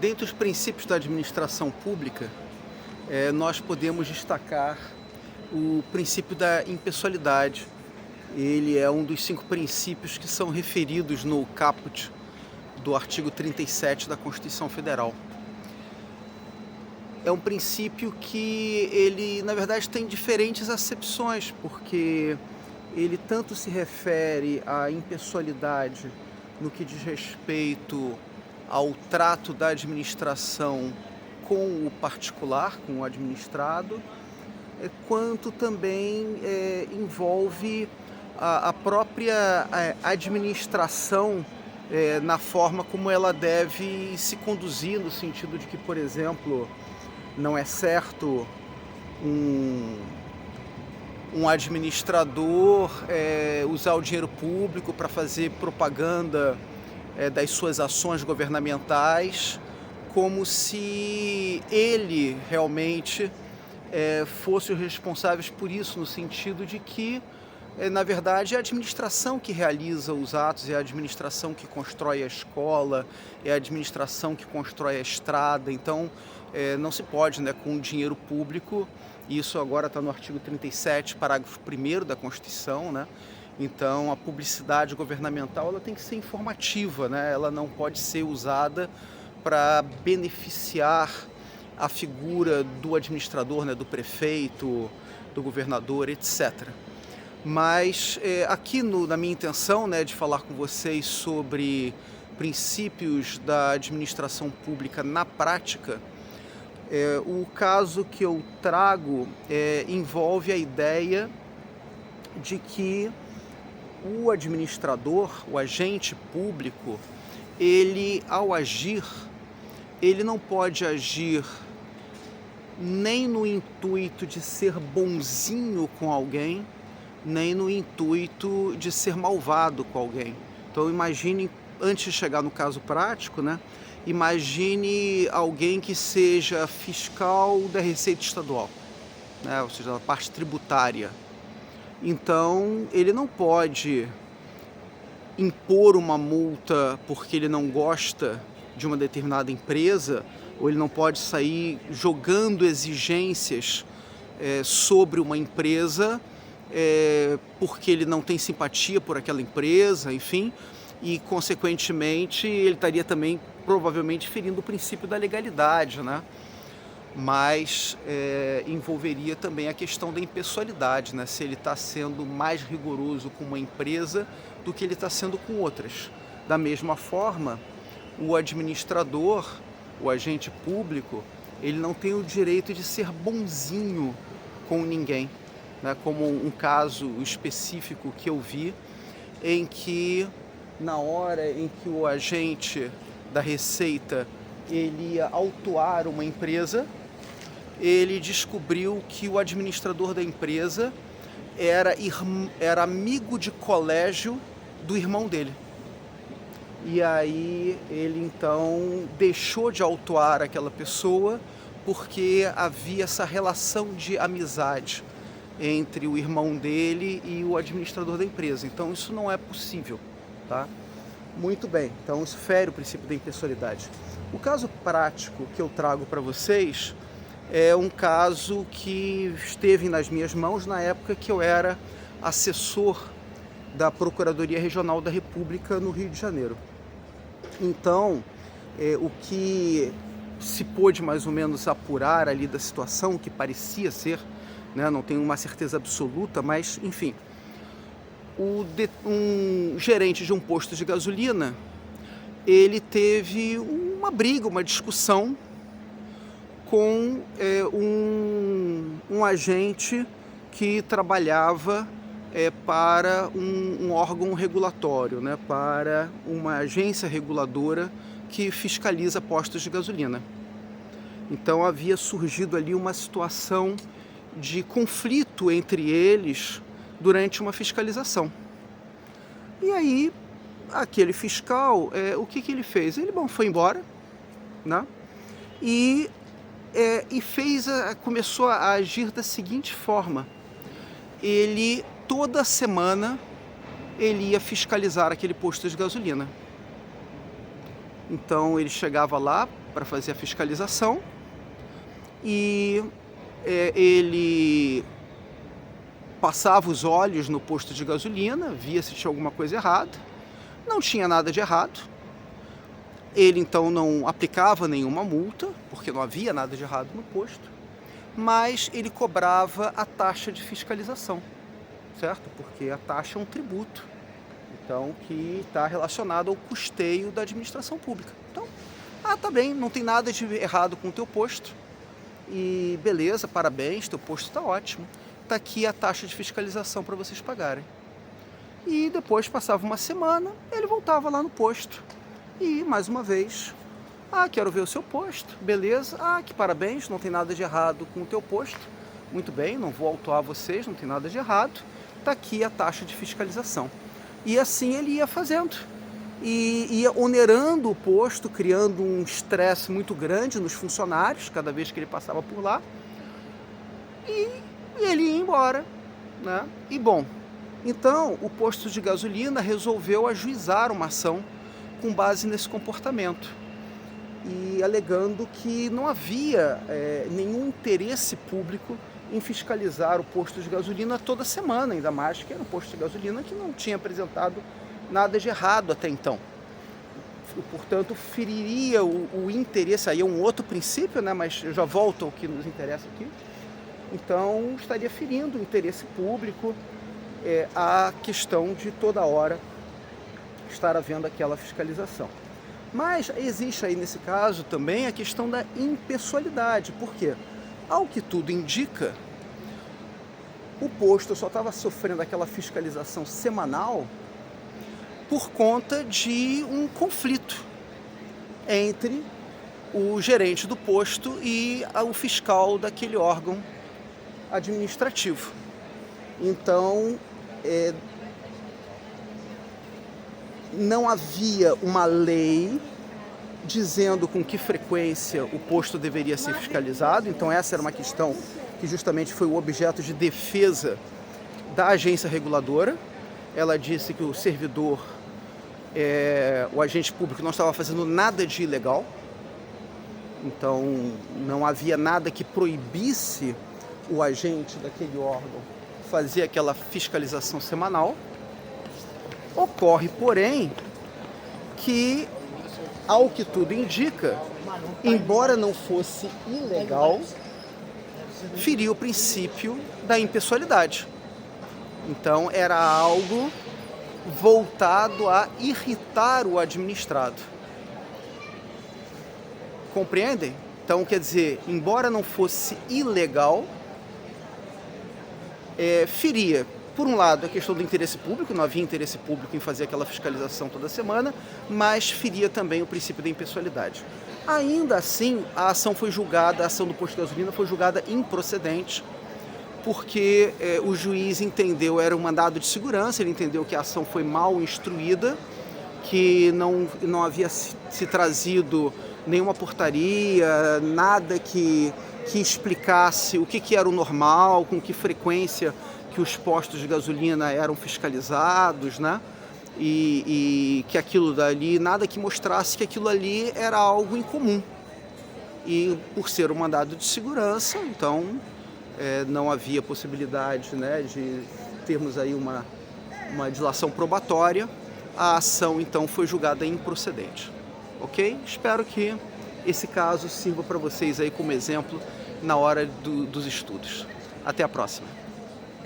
Dentre os princípios da administração pública, nós podemos destacar o princípio da impessoalidade. Ele é um dos 5 princípios que são referidos no caput do artigo 37 da Constituição Federal. É um princípio que ele, na verdade, tem diferentes acepções, porque ele tanto se refere à impessoalidade no que diz respeito ao trato da administração com o particular, com o administrado, quanto também envolve a própria administração na forma como ela deve se conduzir, no sentido de que, por exemplo, não é certo um administrador usar o dinheiro público para fazer propaganda das suas ações governamentais, como se ele realmente fosse o responsável por isso, no sentido de que, na verdade, é a administração que realiza os atos, é a administração que constrói a escola, é a administração que constrói a estrada. Então, não se pode, com o dinheiro público, isso agora está no artigo 37, parágrafo 1º da Constituição, Então, a publicidade governamental ela tem que ser informativa, Ela não pode ser usada para beneficiar a figura do administrador, do prefeito, do governador, etc. Mas aqui na minha intenção de falar com vocês sobre princípios da administração pública na prática, o caso que eu trago envolve a ideia de que o administrador, o agente público, ele, ao agir, ele não pode agir nem no intuito de ser bonzinho com alguém, nem no intuito de ser malvado com alguém. Então imagine, antes de chegar no caso prático, imagine alguém que seja fiscal da Receita Estadual, ou seja, da parte tributária. Então ele não pode impor uma multa porque ele não gosta de uma determinada empresa, ou ele não pode sair jogando exigências sobre uma empresa porque ele não tem simpatia por aquela empresa, enfim, e consequentemente ele estaria também provavelmente ferindo o princípio da legalidade, Mas envolveria também a questão da impessoalidade, se ele está sendo mais rigoroso com uma empresa do que ele está sendo com outras. Da mesma forma, o administrador, o agente público, ele não tem o direito de ser bonzinho com ninguém, como um caso específico que eu vi, em que na hora em que o agente da Receita ele ia autuar uma empresa, ele descobriu que o administrador da empresa era amigo de colégio do irmão dele. E aí ele então deixou de autuar aquela pessoa porque havia essa relação de amizade entre o irmão dele e o administrador da empresa. Então isso não é possível, Muito bem, então isso fere o princípio da impessoalidade. O caso prático que eu trago para vocês é um caso que esteve nas minhas mãos na época que eu era assessor da Procuradoria Regional da República no Rio de Janeiro. Então, o que se pôde mais ou menos apurar ali da situação, que parecia ser, não tenho uma certeza absoluta, mas enfim, um gerente de um posto de gasolina, ele teve uma briga, uma discussão com um agente que trabalhava para um órgão regulatório, para uma agência reguladora que fiscaliza postos de gasolina. Então havia surgido ali uma situação de conflito entre eles durante uma fiscalização. E aí, aquele fiscal, o que ele fez? Ele foi embora, e começou a agir da seguinte forma: ele toda semana ele ia fiscalizar aquele posto de gasolina. Então ele chegava lá para fazer a fiscalização e ele passava os olhos no posto de gasolina, via se tinha alguma coisa errada. Não tinha nada de errado. Ele então não aplicava nenhuma multa, porque não havia nada de errado no posto, mas ele cobrava a taxa de fiscalização, certo? Porque a taxa é um tributo, então, que está relacionado ao custeio da administração pública. Então, tá bem, não tem nada de errado com o teu posto, e beleza, parabéns, teu posto está ótimo, está aqui a taxa de fiscalização para vocês pagarem. E depois passava uma semana, ele voltava lá no posto, e mais uma vez, quero ver o seu posto, beleza, que parabéns, não tem nada de errado com o teu posto, muito bem, não vou autuar vocês, não tem nada de errado, está aqui a taxa de fiscalização. E assim ele ia fazendo, e ia onerando o posto, criando um estresse muito grande nos funcionários, cada vez que ele passava por lá, e ele ia embora, né? E bom, então o posto de gasolina resolveu ajuizar uma ação com base nesse comportamento, e alegando que não havia nenhum interesse público em fiscalizar o posto de gasolina toda semana, ainda mais que era um posto de gasolina que não tinha apresentado nada de errado até então. Portanto, feriria o interesse, aí é um outro princípio, né, mas eu já volto ao que nos interessa aqui. Então, estaria ferindo o interesse público, a questão de toda hora estar havendo aquela fiscalização. Mas existe aí nesse caso também a questão da impessoalidade. Por quê? Ao que tudo indica, o posto só estava sofrendo aquela fiscalização semanal por conta de um conflito entre o gerente do posto e o fiscal daquele órgão administrativo. Então, não havia uma lei dizendo com que frequência o posto deveria ser fiscalizado. Então essa era uma questão que justamente foi o objeto de defesa da agência reguladora. Ela disse que o servidor, o agente público, não estava fazendo nada de ilegal. Então não havia nada que proibisse o agente daquele órgão fazer aquela fiscalização semanal. Ocorre, porém, que, ao que tudo indica, embora não fosse ilegal, feria o princípio da impessoalidade. Então, era algo voltado a irritar o administrado. Compreendem? Então, quer dizer, embora não fosse ilegal, feria, por um lado, a questão do interesse público, não havia interesse público em fazer aquela fiscalização toda semana, mas feria também o princípio da impessoalidade. Ainda assim, a ação do posto de gasolina foi julgada improcedente, porque o juiz entendeu, era um mandado de segurança, ele entendeu que a ação foi mal instruída, que não havia se trazido nenhuma portaria, nada que explicasse o que era o normal, com que frequência que os postos de gasolina eram fiscalizados, né? E que aquilo dali, nada que mostrasse que aquilo ali era algo incomum. E por ser um mandado de segurança, então não havia possibilidade, né, de termos aí uma dilação probatória. A ação então foi julgada improcedente. Ok? Espero que esse caso sirva para vocês aí como exemplo na hora dos estudos. Até a próxima.